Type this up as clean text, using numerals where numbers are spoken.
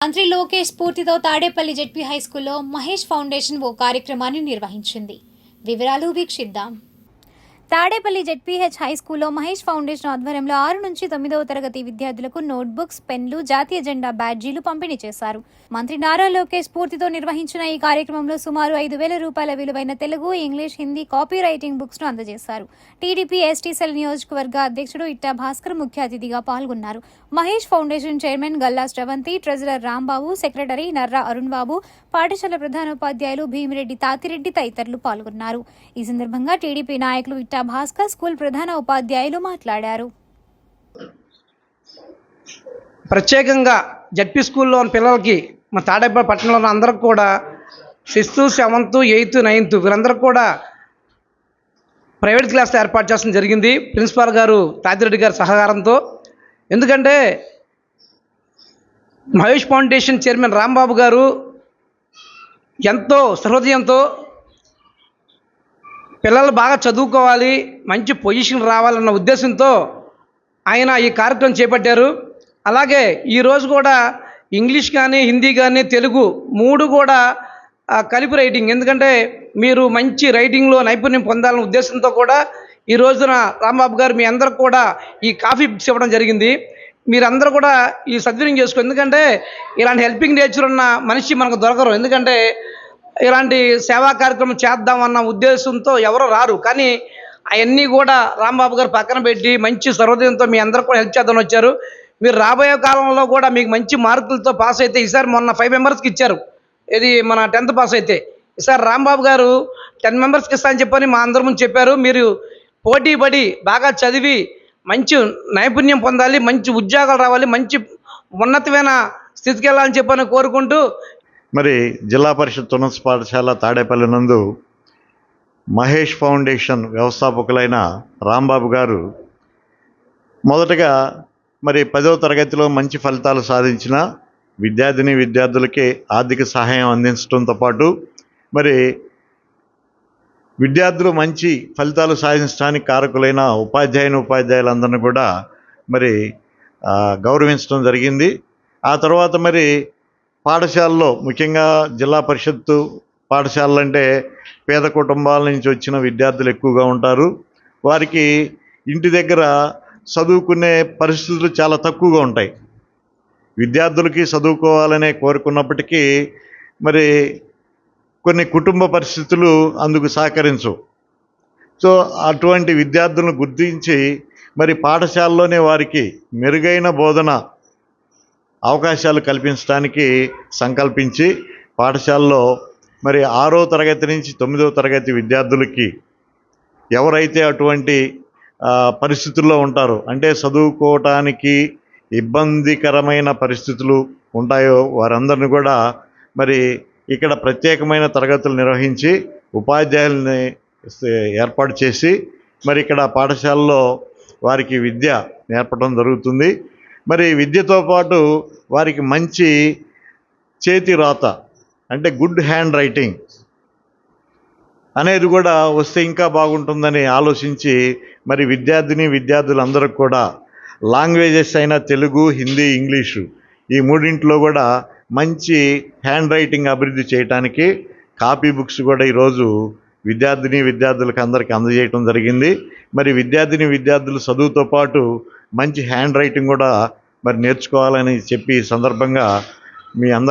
మంత్రి లోకేష్ స్ఫూర్తితో Tadepalli ZP హైస్కూల్లో Mahesh foundation ఓ కార్యక్రమాన్ని నిర్వహించింది. వివరాలు వీక్షిద్దాం. తాడేపల్లి జెడ్పీహెచ్ హైస్కూల్లో మహేష్ ఫౌండేషన్ ఆధ్వర్యంలో 6 నుంచి 9వ తరగతి విద్యార్థులకు నోట్బుక్స్, పెన్లు, జాతీయ జెండా బ్యాడ్జీలు పంపిణీ చేశారు. మంత్రి నారా లోకేష్ స్ఫూర్తితో నిర్వహించిన ఈ కార్యక్రమంలో సుమారు 5,000 రూపాయల విలువైన Telugu, English, Hindi copy writing books ను అందజేశారు. టీడీపీ ఎస్టీ సెల్ నియోజకవర్గ అధ్యక్షుడు ఇట్టా భాస్కర్ ముఖ్య అతిథిగా పాల్గొన్నారు. Mahesh foundation chairman Galla Sravanthi, treasurer Rambabu, secretary Narra Arun Babu, పాఠశాల ప్రధానోపాధ్యాయులు భీమిరెడ్డి తాతిరెడ్డి తదితరులు పాల్గొన్నారు. ఈ సందర్భంగా టీడీపీ నాయకులు ఇట్టా భాస్కర్, స్కూల్ ప్రధాన ఉపాధ్యాయులు మాట్లాడారు. ప్రత్యేకంగా జడ్పీ స్కూల్లో ఉన్న పిల్లలకి మా తాడేపల్లి పట్టణంలో ఉన్న అందరికి కూడా 6th, 7th, 8th, 9th వీరందరికీ కూడా ప్రైవేట్ క్లాస్ ఏర్పాటు చేయడం జరిగింది ప్రిన్సిపాల్ గారు తాతిరెడ్డి గారి సహకారంతో. ఎందుకంటే మహేష్ ఫౌండేషన్ చైర్మన్ రాంబాబు గారు ఎంతో సహృదయంతో పిల్లలు బాగా చదువుకోవాలి, మంచి పొజిషన్ రావాలన్న ఉద్దేశంతో ఆయన ఈ కార్యక్రమం చేపట్టారు. అలాగే ఈరోజు కూడా ఇంగ్లీష్ కానీ, హిందీ కానీ, తెలుగు 3 కూడా కలిపి రైటింగ్, ఎందుకంటే మీరు మంచి రైటింగ్లో నైపుణ్యం పొందాలన్న ఉద్దేశంతో కూడా ఈ రోజున రాంబాబు గారు మీ అందరికి కూడా ఈ కాఫీ బుక్స్ ఇవ్వడం జరిగింది. మీరందరూ కూడా ఈ సద్వినియోగం చేసుకో, ఎందుకంటే ఇలాంటి హెల్పింగ్ నేచర్ ఉన్న మనిషి మనకు దొరకరు. ఎందుకంటే ఇలాంటి సేవా కార్యక్రమం చేద్దామన్న ఉద్దేశంతో ఎవరు రారు, కానీ అవన్నీ కూడా రాంబాబు గారు పక్కన పెట్టి మంచి సర్వోదయంతో మీ అందరూ కూడా హెల్ప్ చేద్దామని వచ్చారు. మీరు రాబోయే కాలంలో కూడా మీకు మంచి మార్కులతో పాస్ అయితే, ఈసారి మొన్న 5 మెంబర్స్కి ఇచ్చారు, ఇది మన 10th పాస్ అయితే, ఈసారి రాంబాబు గారు 10 మెంబర్స్కి ఇస్తా అని చెప్పని మా అందరి ముందు చెప్పారు. మీరు పోటీ పడి బాగా చదివి మంచి నైపుణ్యం పొందాలి, మంచి ఉద్యోగాలు రావాలి, మంచి ఉన్నతమైన స్థితికి వెళ్ళాలని చెప్పని కోరుకుంటూ, మరి జిల్లా పరిషత్ ఉన్నత పాఠశాల తాడేపల్లి నందు మహేష్ ఫౌండేషన్ వ్యవస్థాపకులైన రాంబాబు గారు మొదటగా మరి 10వ తరగతిలో మంచి ఫలితాలు సాధించిన విద్యార్థులకి ఆర్థిక సహాయం అందించడంతో పాటు మరి విద్యార్థులు మంచి ఫలితాలు సాధించడానికి కారకులైన ఉపాధ్యాయులందరినీ కూడా మరి గౌరవించడం జరిగింది. ఆ తర్వాత మరి పాఠశాలలో ముఖ్యంగా జిల్లా పరిషత్తు పాఠశాలలు అంటే పేద కుటుంబాల నుంచి వచ్చిన విద్యార్థులు ఎక్కువగా ఉంటారు. వారికి ఇంటి దగ్గర చదువుకునే పరిస్థితులు చాలా తక్కువగా ఉంటాయి. విద్యార్థులకి చదువుకోవాలనే కోరుకున్నప్పటికీ మరి కొన్ని కుటుంబ పరిస్థితులు అందుకు సహకరించవు. సో అటువంటి విద్యార్థులను గుర్తించి మరి పాఠశాలలోనే వారికి మెరుగైన బోధన అవకాశాలు కల్పించడానికి సంకల్పించి పాఠశాలలో మరి 6వ తరగతి నుంచి 9వ తరగతి విద్యార్థులకి ఎవరైతే అటువంటి పరిస్థితుల్లో ఉంటారో, అంటే చదువుకోవటానికి ఇబ్బందికరమైన పరిస్థితులు ఉంటాయో వారందరినీ కూడా మరి ఇక్కడ ప్రత్యేకమైన తరగతులు నిర్వహించి ఉపాధ్యాయుల్ని ఏర్పాటు చేసి మరి ఇక్కడ పాఠశాలలో వారికి విద్య నేర్పడం జరుగుతుంది. మరి విద్యతో పాటు వారికి మంచి చేతి రాత అంటే గుడ్ హ్యాండ్ రైటింగ్ అనేది కూడా వస్తే ఇంకా బాగుంటుందని ఆలోచించి మరి విద్యార్థులందరికీ కూడా లాంగ్వేజెస్ అయిన తెలుగు, హిందీ, ఇంగ్లీషు ఈ 3 కూడా మంచి హ్యాండ్ రైటింగ్ అభివృద్ధి చేయడానికి కాపీ బుక్స్ కూడా ఈరోజు విద్యార్థులకు అందరికీ అందజేయటం జరిగింది. మరి విద్యార్థులు చదువుతో పాటు మంచి హ్యాండ్ రైటింగ్ కూడా మరి నేర్చుకోవాలని చెప్పి ఈ సందర్భంగా మీ అందరూ